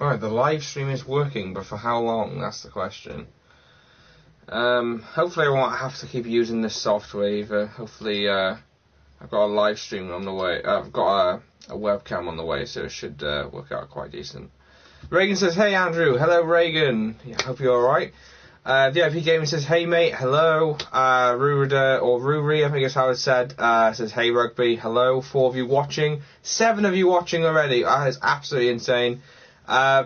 Right, the live stream is working, but for how long? That's the question. Hopefully I won't have to keep using this software either. Hopefully, I've got a live stream on the way. I've got a webcam on the way, so it should work out quite decent. Reagan says, hey Andrew. Hello Reagan. I hope you're alright. VIP Gaming says, hey mate, hello. Rurida, or Ruri, I think is how it's said, says, hey Rugby, hello. 4 of you watching. 7 of you watching already. That is absolutely insane.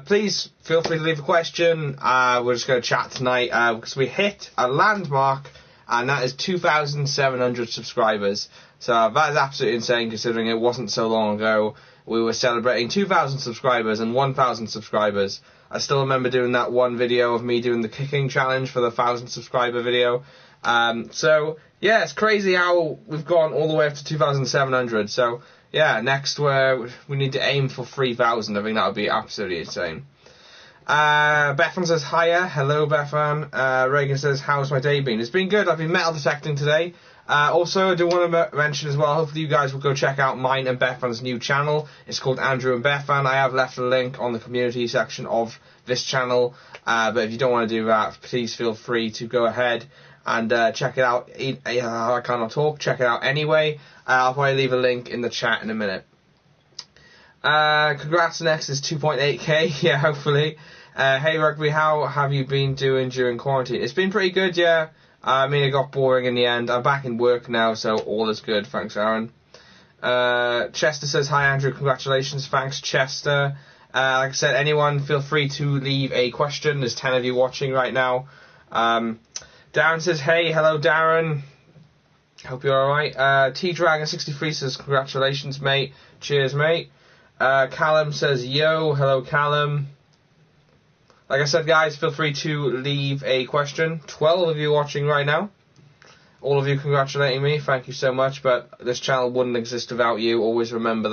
Please feel free to leave a question. We're just going to chat tonight because we hit a landmark, and that is 2,700 subscribers. So that is absolutely insane considering it wasn't so long ago. We were celebrating 2,000 subscribers and 1,000 subscribers. I still remember doing that one video of me doing the kicking challenge for the 1,000 subscriber video. So, yeah, it's crazy how we've gone all the way up to 2,700. So, yeah, next we need to aim for 3,000. I think that would be absolutely insane. Bethan says, hiya. Hello, Bethan. Reagan says, how's my day been? It's been good. I've been metal detecting today. Also, I do want to mention as well, hopefully you guys will go check out mine and Bethan's new channel. It's called Andrew and Bethan. I have left a link on the community section of this channel. But if you don't want to do that, please feel free to go ahead and check it out. I cannot talk. Check it out anyway. I'll probably leave a link in the chat in a minute. Congrats, next is 2.8k. Yeah, hopefully. Hey Rugby, how have you been doing during quarantine? It's been pretty good, yeah. I mean, it got boring in the end. I'm back in work now, so all is good. Thanks, Aaron. Chester says, hi, Andrew. Congratulations. Thanks, Chester. Like I said, anyone, feel free to leave a question. There's 10 of you watching right now. Darren says, hey. Hello, Darren. Hope you're alright. T-Dragon63 says, congratulations, mate. Cheers, mate. Callum says, yo. Hello, Callum. Like I said, guys, feel free to leave a question. 12 of you watching right now. All of you congratulating me. Thank you so much. But this channel wouldn't exist without you. Always remember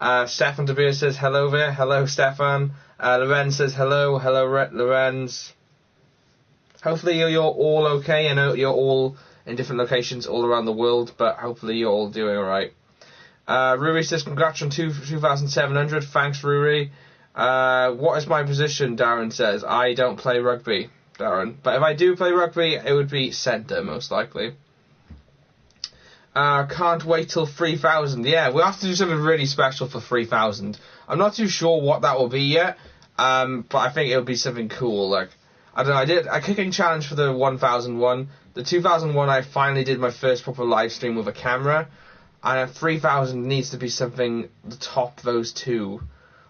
that. Stefan De Beer says, hello there. Hello, Stefan. Lorenz says, hello. Hello, Lorenz. Hopefully you're all okay. I know you're all in different locations all around the world, but hopefully you're all doing alright. Ruri says, congrats on 2,700. Thanks, Ruri. What is my position? Darren says, I don't play rugby, Darren. But if I do play rugby, it would be centre, most likely. Can't wait till 3,000. Yeah, we'll have to do something really special for 3,000. I'm not too sure what that will be yet, but I think it'll be something cool. Like, I don't know, I did a kicking challenge for the 1,001. The 2,001, I finally did my first proper live stream with a camera. And 3,000 needs to be something to top those two.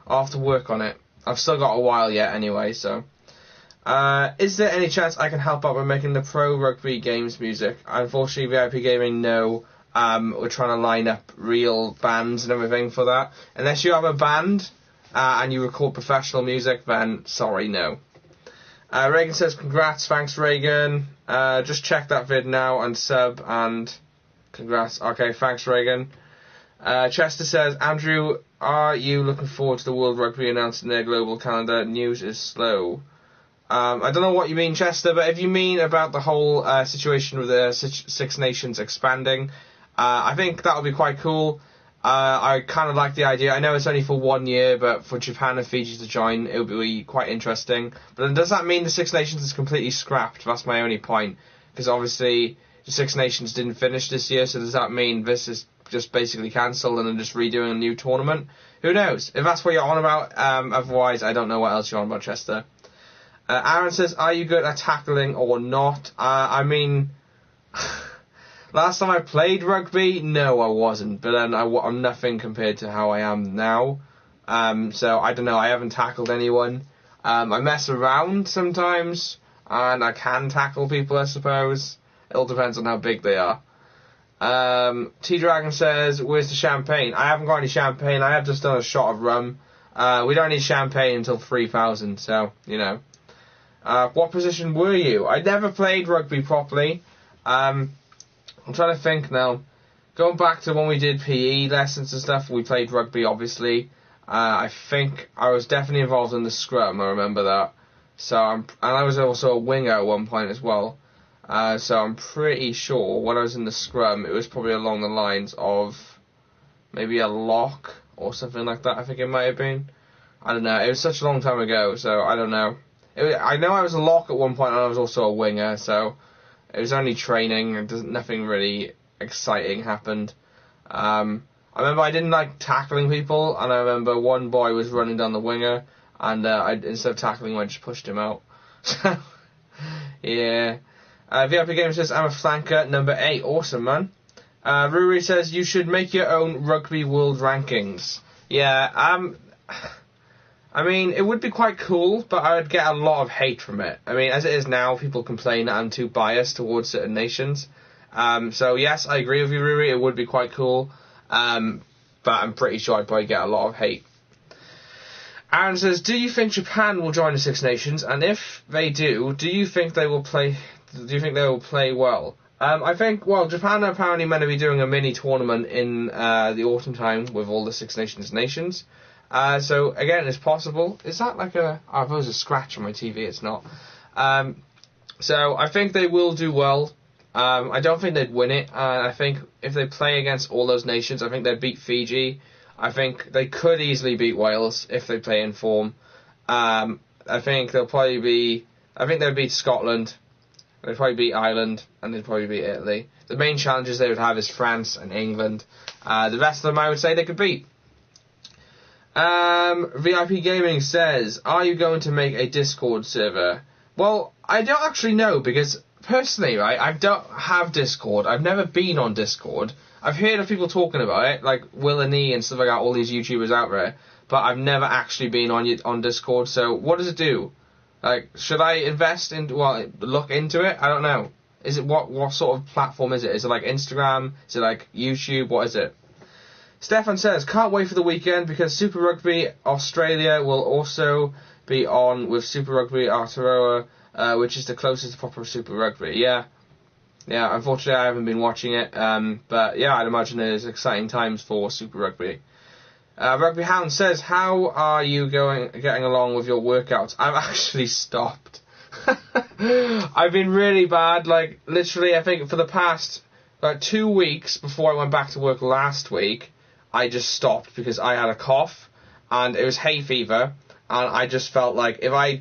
I'll have to work on it. I've still got a while yet anyway, so. Is there any chance I can help out by making the pro rugby games music? Unfortunately, VIP Gaming, no. We're trying to line up real bands and everything for that. Unless you have a band and you record professional music, then sorry, no. Reagan says, congrats, thanks Reagan. Just check that vid now and sub and congrats. Okay, thanks Reagan. Chester says, Andrew, are you looking forward to the World Rugby announcing their global calendar? News is slow. I don't know what you mean, Chester, but if you mean about the whole situation with the Six Nations expanding, I think that would be quite cool. I kind of like the idea. I know it's only for 1 year, but for Japan and Fiji to join, it would be quite interesting. But then does that mean the Six Nations is completely scrapped? That's my only point. Because obviously the Six Nations didn't finish this year, so does that mean this is just basically cancelled and then just redoing a new tournament? Who knows? If that's what you're on about, otherwise I don't know what else you're on about, Chester. Aaron says, are you good at tackling or not? I mean, last time I played rugby, no I wasn't, but then I'm nothing compared to how I am now. So I don't know, I haven't tackled anyone. I mess around sometimes, and I can tackle people, I suppose. It all depends on how big they are. T-Dragon says, where's the champagne? I haven't got any champagne. I have just done a shot of rum. We don't need champagne until 3,000, so, you know. What position were you? I never played rugby properly. I'm trying to think now. Going back to when we did PE lessons and stuff, we played rugby, obviously. I think I was definitely involved in the scrum, I remember that. So, and I was also a winger at one point as well. So I'm pretty sure when I was in the scrum, it was probably along the lines of maybe a lock or something like that, I think it might have been. I don't know. It was such a long time ago, so I don't know. I know I was a lock at one point, and I was also a winger, so it was only training, and nothing really exciting happened. I remember I didn't like tackling people, and I remember one boy was running down the winger, and instead of tackling him, I just pushed him out. So, yeah. VIP Gamer says, I'm a flanker, number 8. Awesome, man. Ruri says, you should make your own Rugby World Rankings. Yeah, I mean, it would be quite cool, but I would get a lot of hate from it. I mean, as it is now, people complain that I'm too biased towards certain nations. So yes, I agree with you, Ruri, it would be quite cool. But I'm pretty sure I'd probably get a lot of hate. Aaron says, do you think Japan will join the Six Nations? And if they do you think they will play well? I think, well, Japan are apparently meant to be doing a mini tournament in the autumn time with all the Six Nations. So, again, it's possible. Is that like a... Oh, I thought it was a scratch on my TV. It's not. So, I think they will do well. I don't think they'd win it. I think if they play against all those nations, I think they'd beat Fiji. I think they could easily beat Wales if they play in form. I think they'll probably be... I think they'll beat Scotland. They'd probably beat Ireland. And they'd probably beat Italy. The main challenges they would have is France and England. The rest of them, I would say, they could beat. VIP Gaming says, are you going to make a Discord server? Well, I don't actually know, because personally, right, I don't have Discord. I've never been on Discord. I've heard of people talking about it, like Will and E and stuff like that, all these YouTubers out there, but I've never actually been on Discord, so what does it do? Like, should I look into it? I don't know. Is it, what sort of platform is it? Is it like Instagram? Is it like YouTube? What is it? Stefan says, can't wait for the weekend because Super Rugby Australia will also be on with Super Rugby Aotearoa, which is the closest to proper Super Rugby. Yeah, unfortunately I haven't been watching it, but yeah, I'd imagine there's exciting times for Super Rugby. Rugby Hound says, how are you getting along with your workouts? I've actually stopped. I've been really bad, like, literally, I think for the past, 2 weeks before I went back to work last week, I just stopped because I had a cough, and it was hay fever, and I just felt like if I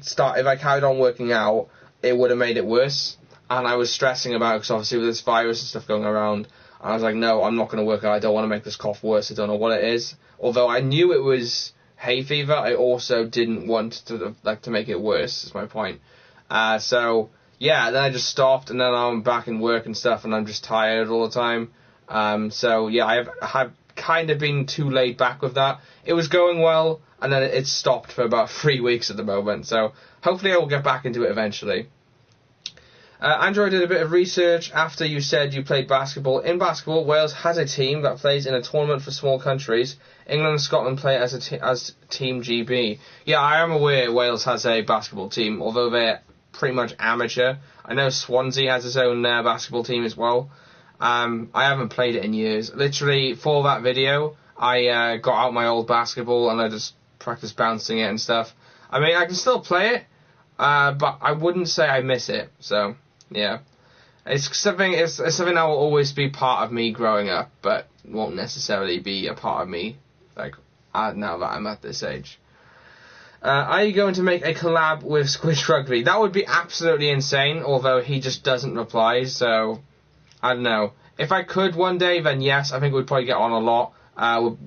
carried on working out, it would have made it worse, and I was stressing about it, because obviously with this virus and stuff going around, and I was like, no, I'm not going to work out, I don't want to make this cough worse, I don't know what it is. Although I knew it was hay fever, I also didn't want to make it worse, is my point. So, yeah, then I just stopped, and then I'm back in work and stuff, and I'm just tired all the time. So, yeah, I've kind of been too laid back with that. It was going well, and then it stopped for about 3 weeks at the moment, so hopefully I will get back into it eventually. Andrew did a bit of research after you said you played basketball. In basketball, Wales has a team that plays in a tournament for small countries. England and Scotland play as Team GB. Yeah, I am aware Wales has a basketball team, although they're pretty much amateur. I know Swansea has its own basketball team as well. I haven't played it in years. Literally, for that video, I got out my old basketball and I just practiced bouncing it and stuff. I mean, I can still play it, but I wouldn't say I miss it, so... Yeah, it's something that will always be part of me growing up, but won't necessarily be a part of me, now that I'm at this age. Are you going to make a collab with Squish Rugby? That would be absolutely insane, although he just doesn't reply, so, I don't know. If I could one day, then yes, I think we'd probably get on a lot, with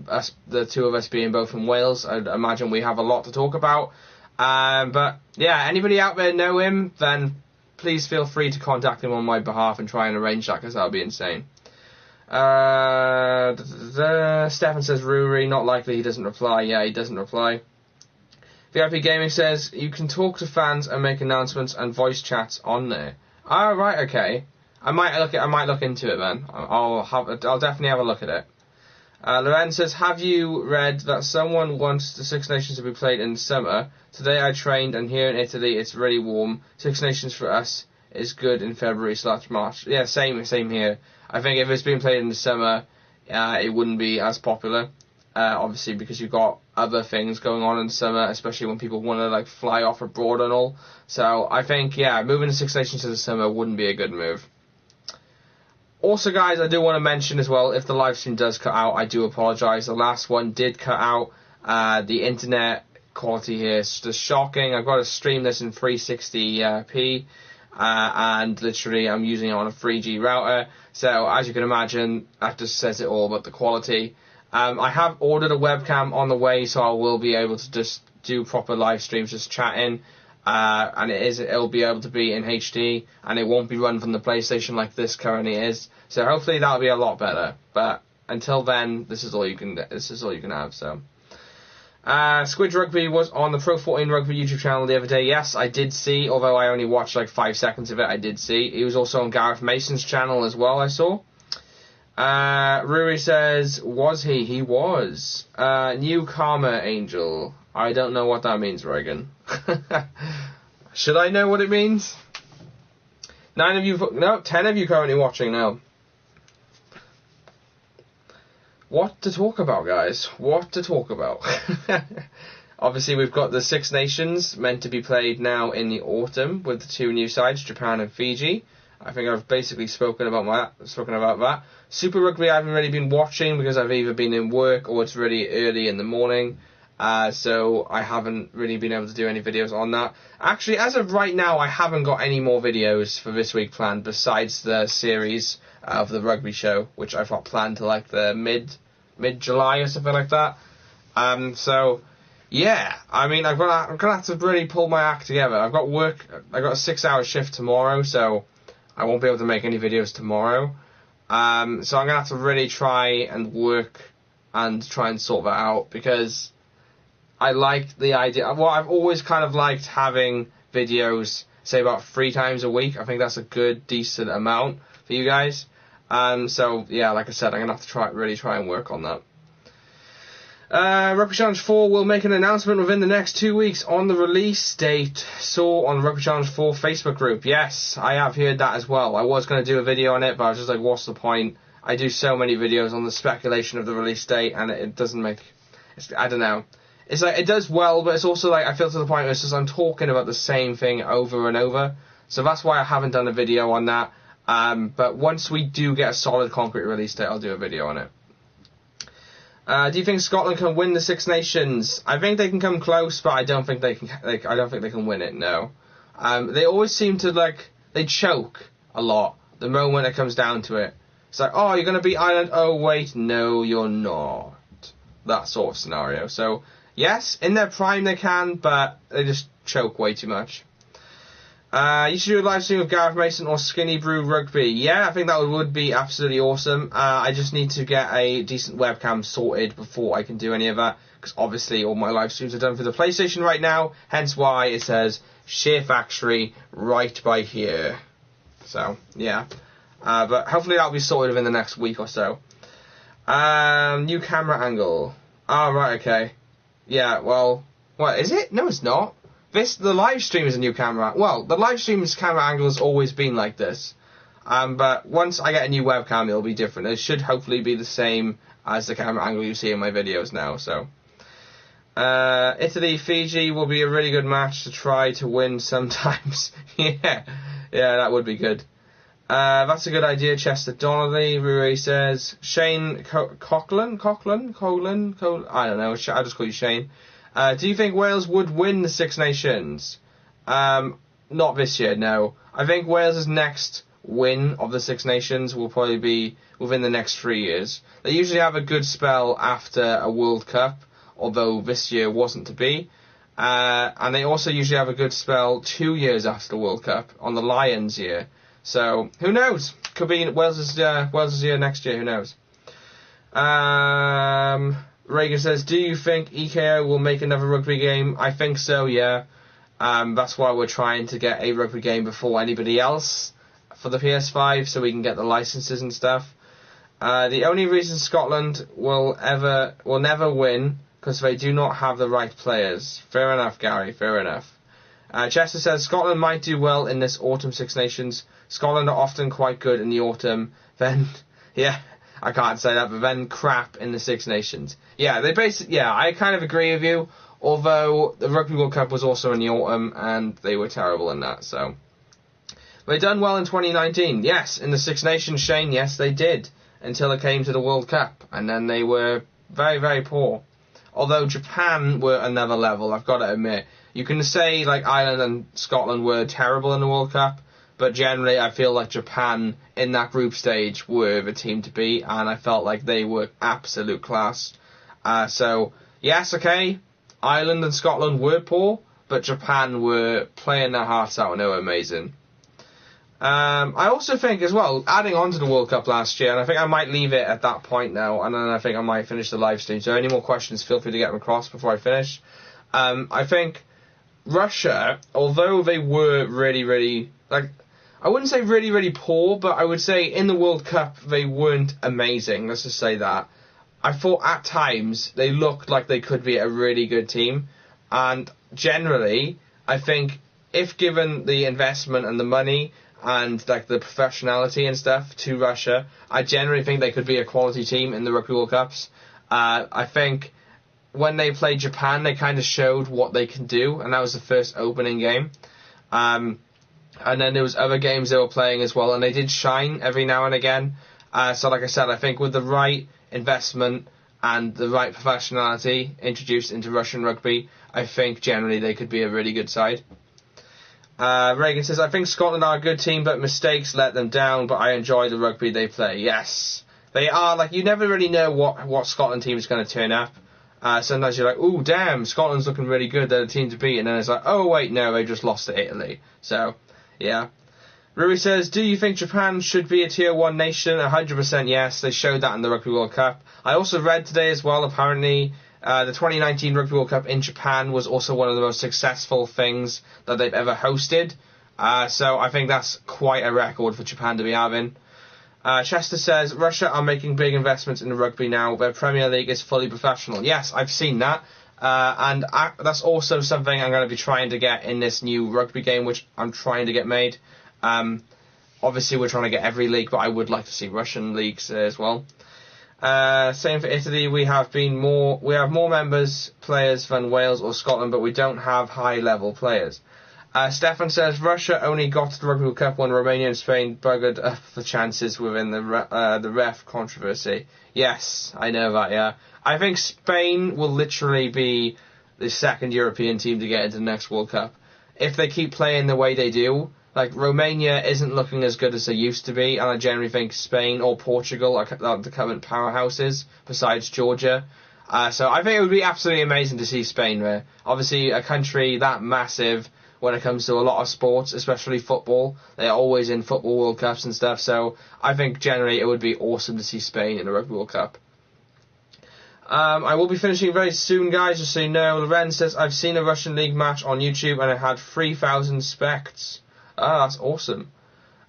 the two of us being both from Wales. I'd imagine we have a lot to talk about, but, yeah, anybody out there know him, then... please feel free to contact him on my behalf and try and arrange that, because that would be insane. Stefan says, Ruri, not likely he doesn't reply. Yeah, he doesn't reply. VIP Gaming says, you can talk to fans and make announcements and voice chats on there. Oh, right, okay. I might look into it then. I'll definitely have a look at it. Loren says, have you read that someone wants the Six Nations to be played in summer? Today I trained, and here in Italy it's really warm. Six Nations for us is good in February/March. Yeah, same here. I think if it's being played in the summer, it wouldn't be as popular. Obviously, because you've got other things going on in the summer, especially when people want to fly off abroad and all. So I think, yeah, moving the Six Nations to the summer wouldn't be a good move. Also, guys, I do want to mention as well, if the live stream does cut out, I do apologise. The last one did cut out. The internet quality here is just shocking. I've got to stream this in 360p, and literally I'm using it on a 3G router. So as you can imagine, that just says it all about the quality. I have ordered a webcam on the way, so I will be able to just do proper live streams, just chatting. And it'll be able to be in HD, and it won't be run from the PlayStation like this currently is. So hopefully that'll be a lot better. But until then, this is all you can have. So, Squid Rugby was on the Pro 14 Rugby YouTube channel the other day. Yes, I did see, although I only watched like 5 seconds of it. I did see. He was also on Gareth Mason's channel as well. I saw. Ruri says, was he? He was. New Karma Angel. I don't know what that means, Reagan. Should I know what it means? 10 of you currently watching now. What to talk about, guys? What to talk about? Obviously, we've got the Six Nations meant to be played now in the autumn with the 2 new sides, Japan and Fiji. I think I've basically spoken about that. Super Rugby I haven't really been watching because I've either been in work or it's really early in the morning. So I haven't really been able to do any videos on that. Actually, as of right now, I haven't got any more videos for this week planned besides the series of the rugby show, which I've got planned to like the mid-July or something like that. So yeah, I mean, I'm gonna have to really pull my act together. I've got work. I got a 6-hour shift tomorrow, so I won't be able to make any videos tomorrow. So I'm gonna have to really try and work and try and sort that out because I like the idea. Well, I've always kind of liked having videos, say about 3 times a week. I think that's a good, decent amount for you guys. So yeah, like I said, I'm gonna have to really try and work on that. Rugby Challenge 4 will make an announcement within the next 2 weeks on the release date. Saw on Rugby Challenge 4 Facebook group. Yes, I have heard that as well. I was going to do a video on it, but I was just like, what's the point? I do so many videos on the speculation of the release date, and it doesn't make... I don't know. It's like, it does well, but it's also like, I feel to the point where it's just I'm talking about the same thing over and over. So that's why I haven't done a video on that. But once we do get a solid concrete release date, I'll do a video on it. Do you think Scotland can win the Six Nations? I think they can come close, but I don't think they can. I don't think they can win it. No. They always seem to they choke a lot the moment it comes down to it. It's like, oh, you're going to beat Ireland. Oh wait, no, you're not. That sort of scenario. So yes, in their prime they can, but they just choke way too much. You should do a live stream with Gareth Mason or Skinny Brew Rugby. Yeah, I think that would be absolutely awesome. I just need to get a decent webcam sorted before I can do any of that. Because obviously all my live streams are done for the PlayStation right now. Hence why it says Share Factory right by here. So, yeah. But hopefully that'll be sorted within the next week or so. New camera angle. Oh, right, okay. Yeah, well, what, is it? No, it's not. The live stream is a new camera. Well, the live stream's camera angle has always been like this. But once I get a new webcam, it'll be different. It should hopefully be the same as the camera angle you see in my videos now. So, Italy, Fiji will be a really good match to try to win sometimes. Yeah, that would be good. That's a good idea, Chester Donnelly. Rui says Shane Coughlin. I don't know. I'll just call you Shane. Do you think Wales would win the Six Nations? Not this year, no. I think Wales' next win of the Six Nations will probably be within the next 3 years. They usually have a good spell after a World Cup, although this year wasn't to be. And they also usually have a good spell 2 years after the World Cup, on the Lions year. So, who knows? Could be Wales' year next year, who knows? Reagan says, do you think EKO will make another rugby game? I think so, yeah. That's why we're trying to get a rugby game before anybody else for the PS5, so we can get the licenses and stuff. The only reason Scotland will never win, because they do not have the right players. Fair enough, Gary, fair enough. Chester says, Scotland might do well in this autumn Six Nations. Scotland are often quite good in the autumn. Then, yeah, I can't say that, but then crap in the Six Nations. Yeah, I kind of agree with you, although the Rugby World Cup was also in the autumn, and they were terrible in that, so. They done well in 2019, yes, in the Six Nations, Shane, yes, they did, until it came to the World Cup, and then they were very, very poor. Although Japan were another level, I've got to admit. You can say like Ireland and Scotland were terrible in the World Cup, but generally I feel like Japan in that group stage were the team to beat, and I felt like they were absolute class. So, yes, okay, Ireland and Scotland were poor, but Japan were playing their hearts out and they were amazing. I also think as well, adding on to the World Cup last year, and I think I might leave it at that point now, and then I think I might finish the live stream. So any more questions, feel free to get them across before I finish. I think Russia, although they were really, really, like, I wouldn't say really, really poor, but I would say in the World Cup they weren't amazing, let's just say that. I thought at times they looked like they could be a really good team, and generally, I think if given the investment and the money and like the professionality and stuff to Russia, I generally think they could be a quality team in the Rugby World Cups. I think when they played Japan, they kind of showed what they can do, and that was the first opening game. And then there was other games they were playing as well, and they did shine every now and again. So like I said, I think with the right investment and the right professionality introduced into Russian rugby, I think generally they could be a really good side. Reagan says, I think Scotland are a good team, but mistakes let them down, but I enjoy the rugby they play. Yes, they are. Like, you never really know what Scotland team is going to turn up. Sometimes you're like, ooh, damn, Scotland's looking really good, they're the team to beat, and then it's like, oh, wait, no, they just lost to Italy. So, yeah. Rui says, do you think Japan should be a Tier 1 nation? 100% yes, they showed that in the Rugby World Cup. I also read today as well, apparently, the 2019 Rugby World Cup in Japan was also one of the most successful things that they've ever hosted. So I think that's quite a record for Japan to be having. Chester says, Russia are making big investments in rugby now. Their Premier League is fully professional. Yes, I've seen that. And that's also something I'm going to be trying to get in this new rugby game, which I'm trying to get made. Obviously, we're trying to get every league, but I would like to see Russian leagues as well. Same for Italy. We have more players than Wales or Scotland, but we don't have high-level players. Stefan says Russia only got to the Rugby World Cup when Romania and Spain buggered up the chances within the ref controversy. Yes, I know that. Yeah, I think Spain will literally be the second European team to get into the next World Cup if they keep playing the way they do. Like, Romania isn't looking as good as they used to be, and I generally think Spain or Portugal are the current powerhouses, besides Georgia. So I think it would be absolutely amazing to see Spain there. Obviously, a country that massive when it comes to a lot of sports, especially football. They're always in football World Cups and stuff, so I think generally it would be awesome to see Spain in the Rugby World Cup. I will be finishing very soon, guys, just so you know. Loren says, I've seen a Russian League match on YouTube and it had 3,000 spects. That's awesome.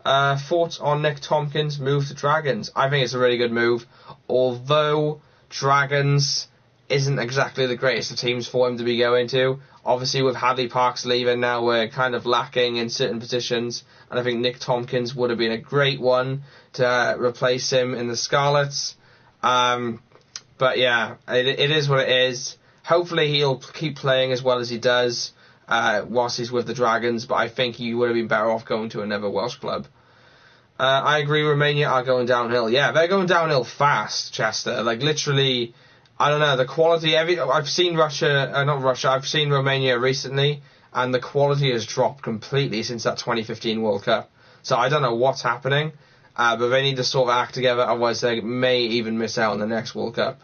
Thoughts on Nick Tompkins' move to Dragons? I think it's a really good move, although Dragons isn't exactly the greatest of teams for him to be going to. Obviously, with Hadley Parks leaving now, we're kind of lacking in certain positions, and I think Nick Tompkins would have been a great one to replace him in the Scarlets. But yeah, it is what it is. Hopefully he'll keep playing as well as he does whilst he's with the Dragons, but I think he would have been better off going to another Welsh club. I agree, Romania are going downhill. Yeah, they're going downhill fast, Chester. Like, literally, I don't know, the quality, I've seen I've seen Romania recently, and the quality has dropped completely since that 2015 World Cup. So I don't know what's happening, but they need to sort of act together, otherwise they may even miss out on the next World Cup.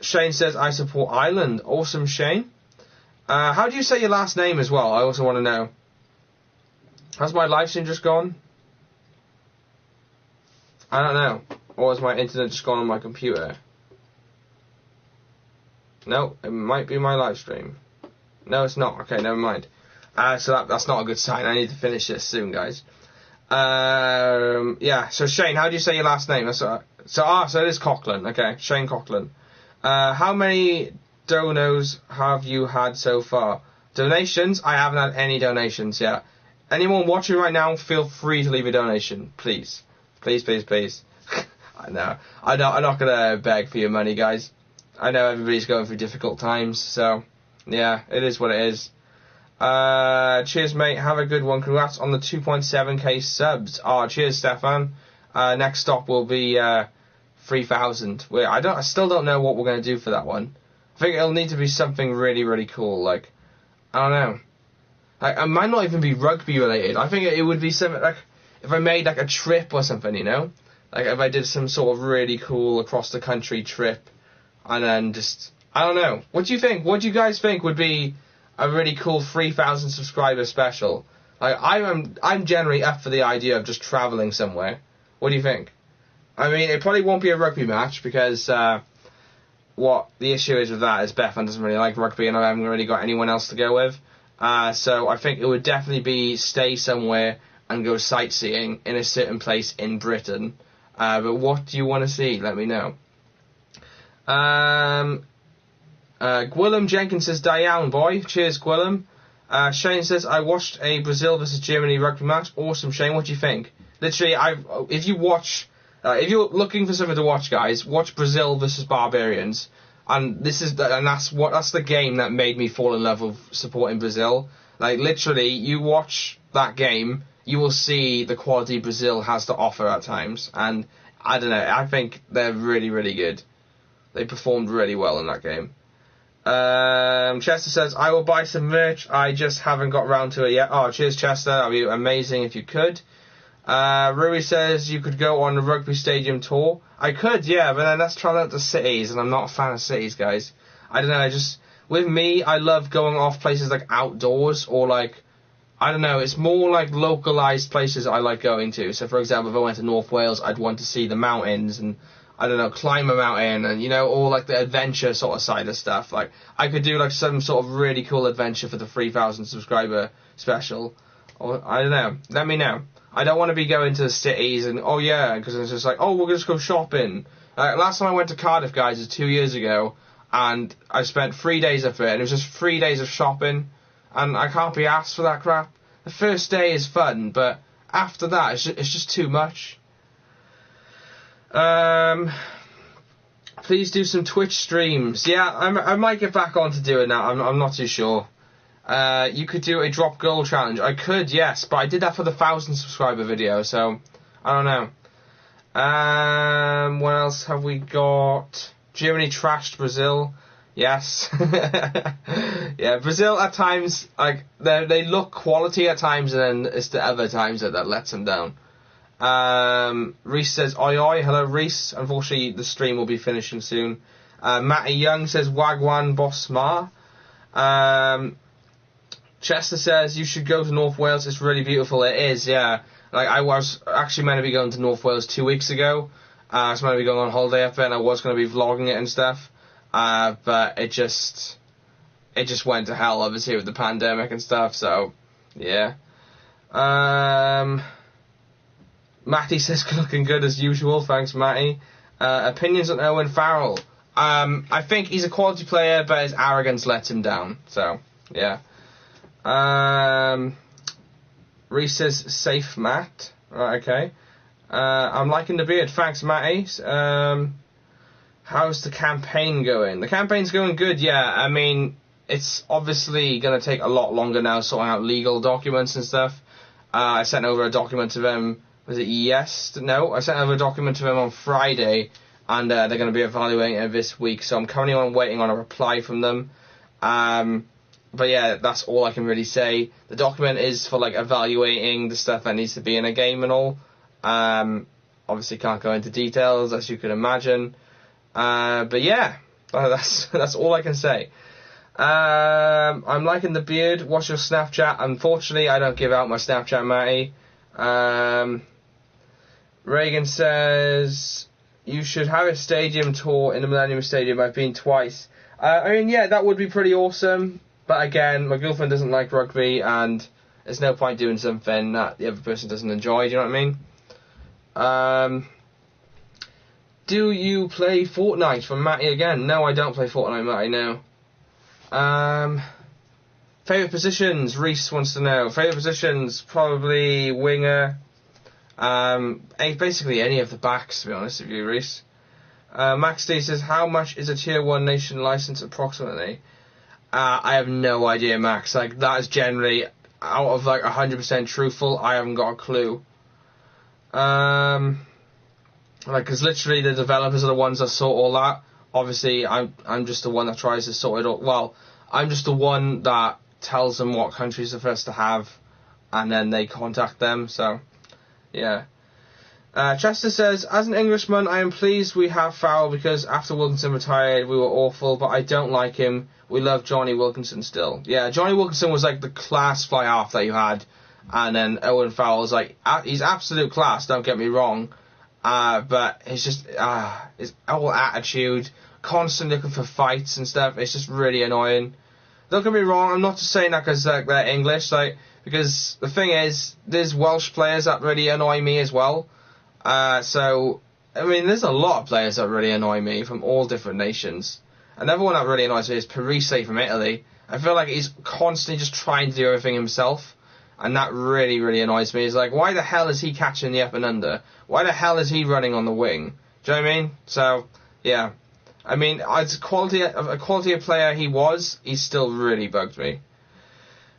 Shane says, I support Ireland. Awesome, Shane. How do you say your last name as well? I also want to know. Has my live stream just gone? I don't know. Or has my internet just gone on my computer? No, it might be my live stream. No, it's not. Okay, never mind. So that's not a good sign. I need to finish this soon, guys. Yeah, so Shane, how do you say your last name? So it is Coughlin. Okay, Shane Coughlin. How many donos have you had so far? Donations? I haven't had any donations yet. Anyone watching right now, feel free to leave a donation, please. Please, please, please. I know. I'm not going to beg for your money, guys. I know everybody's going through difficult times, so yeah, it is what it is. Cheers, mate. Have a good one. Congrats on the 2.7k subs. Cheers, Stefan. Next stop will be 3000. I still don't know what we're going to do for that one. I think it'll need to be something really, really cool. Like, I don't know. Like, it might not even be rugby related. I think it would be something like if I made like a trip or something, you know? Like if I did some sort of really cool across the country trip, and then just, I don't know. What do you think? What do you guys think would be a really cool 3,000 subscriber special? Like, I'm generally up for the idea of just travelling somewhere. What do you think? I mean, it probably won't be a rugby match because what the issue is with that is Bethan doesn't really like rugby and I haven't really got anyone else to go with. So I think it would definitely be stay somewhere and go sightseeing in a certain place in Britain. But what do you want to see? Let me know. Gwillem Jenkins says, "Down, boy." Cheers, Gwillem. Shane says, "I watched a Brazil versus Germany rugby match. Awesome, Shane. What do you think?" Literally, if you're looking for something to watch, guys, watch Brazil versus Barbarians. And that's the game that made me fall in love with supporting Brazil. Like, literally, you watch that game, you will see the quality Brazil has to offer at times. And, I don't know, I think they're really, really good. They performed really well in that game. Chester says, "I will buy some merch, I just haven't got round to it yet." Oh, cheers, Chester, that would be amazing if you could. Rui says, "You could go on a rugby stadium tour." I could, yeah, but then that's traveling out to cities, and I'm not a fan of cities, guys. I don't know, with me, I love going off places like outdoors, or like, I don't know, it's more like localised places I like going to. So, for example, if I went to North Wales, I'd want to see the mountains, and, I don't know, climb a mountain, and, you know, all like the adventure sort of side of stuff. Like, I could do like some sort of really cool adventure for the 3,000 subscriber special. Or, I don't know, let me know. I don't want to be going to the cities and, oh yeah, because it's just like, oh, we'll just go shopping. Last time I went to Cardiff, guys, was 2 years ago, and I spent 3 days up there, and it was just 3 days of shopping, and I can't be asked for that crap. The first day is fun, but after that, it's just too much. Please do some Twitch streams. Yeah, I might get back on to doing that. I'm not too sure. You could do a drop goal challenge. I could, yes, but I did that for the 1,000 subscriber video, so I don't know. What else have we got? Germany trashed Brazil. Yes. Yeah, Brazil at times, like, they look quality at times, and then it's the other times that lets them down. Reese says, "Oi oi." Hello, Reese. Unfortunately, the stream will be finishing soon. Matty Young says, "Wagwan boss ma." Chester says, "You should go to North Wales, it's really beautiful." It is, yeah. Like, I was actually meant to be going to North Wales 2 weeks ago. I was meant to be going on holiday up there, and I was going to be vlogging it and stuff. But it just went to hell, obviously, with the pandemic and stuff, so, yeah. Matty says, "Looking good as usual." Thanks, Matty. Opinions on Owen Farrell. I think he's a quality player, but his arrogance lets him down, so, yeah. Reese says, "Safe, Matt." Right, okay. I'm liking the beard. Thanks, Matty. How's the campaign going? The campaign's going good, yeah. I mean, it's obviously going to take a lot longer now sorting out legal documents and stuff. I sent over a document to them, was it No, I sent over a document to them on Friday, and they're going to be evaluating it this week, so I'm currently waiting on a reply from them. But yeah, that's all I can really say. The document is for, like, evaluating the stuff that needs to be in a game and all. Obviously can't go into details, as you can imagine. But yeah, that's all I can say. I'm liking the beard. What's your Snapchat? Unfortunately, I don't give out my Snapchat, Matty. Reagan says, "You should have a stadium tour in the Millennium Stadium. I've been twice." I mean, yeah, that would be pretty awesome. But again, my girlfriend doesn't like rugby, and there's no point doing something that the other person doesn't enjoy, do you know what I mean? Do you play Fortnite? From Matty again. No, I don't play Fortnite, Matty, no. Favourite positions? Reese wants to know. Favourite positions? Probably winger. Basically any of the backs, to be honest with you, Reese. Max D says, "How much is a Tier 1 nation license approximately?" I have no idea, Max. Like, that is generally, out of, like, 100% truthful, I haven't got a clue. Like, because literally the developers are the ones that sort all that. Obviously, I'm just the one that tries to sort it all. Well, I'm just the one that tells them what countries they're supposed to have, and then they contact them. So, yeah. Chester says, as an Englishman, I am pleased we have Farrell because after Wilkinson retired, we were awful, but I don't like him. We love Johnny Wilkinson still. Yeah, Johnny Wilkinson was like the class fly half that you had, and then Owen Farrell's like, he's absolute class, don't get me wrong, but it's just, his whole attitude, constant looking for fights and stuff, it's just really annoying. Don't get me wrong, I'm not just saying that because they're English, like, because the thing is, there's Welsh players that really annoy me as well. So, I mean, there's a lot of players that really annoy me from all different nations. Another one that really annoys me is Parise from Italy. I feel like he's constantly just trying to do everything himself, and that really, really annoys me. It's like, why the hell is he catching the up and under? Why the hell is he running on the wing? Do you know what I mean? So, yeah. I mean, as a quality of player he still really bugged me.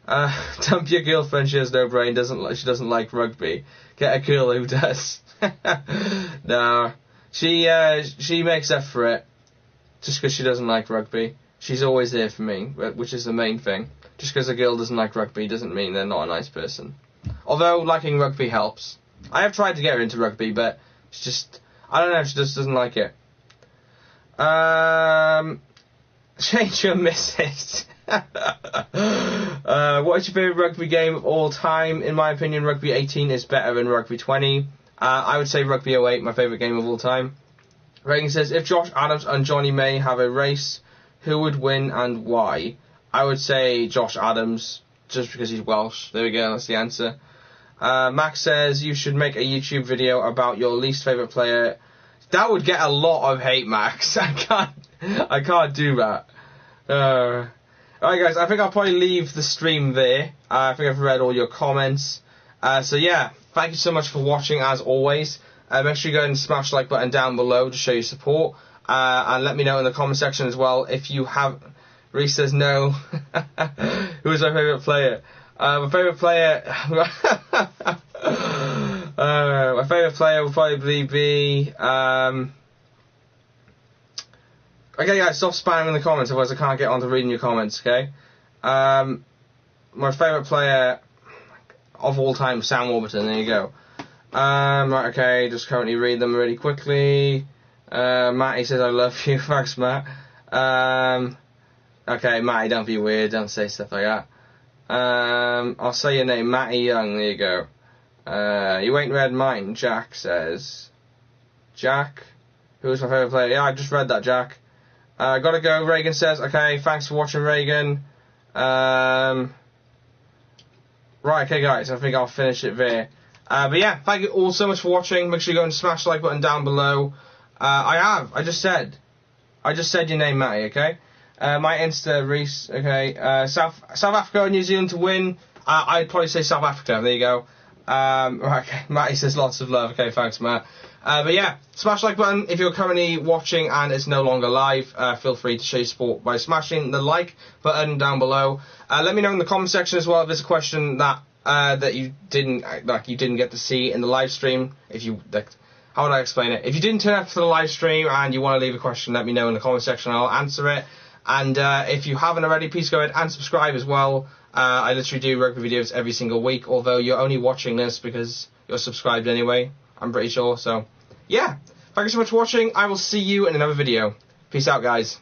Dump your girlfriend, she has no brain, she doesn't like rugby. Get a girl who does. No, she makes up for it just because she doesn't like rugby. She's always there for me, which is the main thing. Just because a girl doesn't like rugby doesn't mean they're not a nice person. Although liking rugby helps. I have tried to get her into rugby, but she just, I don't know, she just doesn't like it. Change your missus. What is your favourite rugby game of all time? In my opinion, Rugby 18 is better than Rugby 20. I would say Rugby 08, my favourite game of all time. Reagan says, if Josh Adams and Johnny May have a race, who would win and why? I would say Josh Adams, just because he's Welsh. There we go, that's the answer. Max says, you should make a YouTube video about your least favourite player. That would get a lot of hate, Max. I can't do that. Alright guys, I think I'll probably leave the stream there. I think I've read all your comments. So yeah, thank you so much for watching as always. Make sure you go and smash the like button down below to show your support. And let me know in the comment section as well if you have... Reese says no. Who is my favourite player? My favourite player... my favourite player will probably be... Okay guys, stop spamming in the comments, otherwise I can't get on to reading your comments, okay? My favourite player of all time, Sam Warburton, there you go. Right, okay, just currently read them really quickly. Matty says, I love you, thanks Matt. Okay, Matty, don't be weird, don't say stuff like that. I'll say your name, Matty Young, there you go. You ain't read mine, Jack says. Jack? Who's my favourite player? Yeah, I just read that, Jack. Gotta go, Reagan says. Okay, thanks for watching, Reagan. Right, okay, guys, I think I'll finish it there. But yeah, thank you all so much for watching. Make sure you go and smash the like button down below. I just said your name, Matty, okay? My Insta, Reese, okay? South Africa or New Zealand to win. I'd probably say South Africa, there you go. Right, okay, Matty says lots of love. Okay, thanks, Matt. But yeah, smash the like button if you're currently watching and it's no longer live. Feel free to show your support by smashing the like button down below. Let me know in the comment section as well if there's a question that you didn't get to see in the live stream. If you how would I explain it? If you didn't turn up for the live stream and you want to leave a question, let me know in the comment section and I'll answer it. And if you haven't already, please go ahead and subscribe as well. I literally do rugby videos every single week, although you're only watching this because you're subscribed anyway, I'm pretty sure. So, yeah, thank you so much for watching. I will see you in another video. Peace out, guys.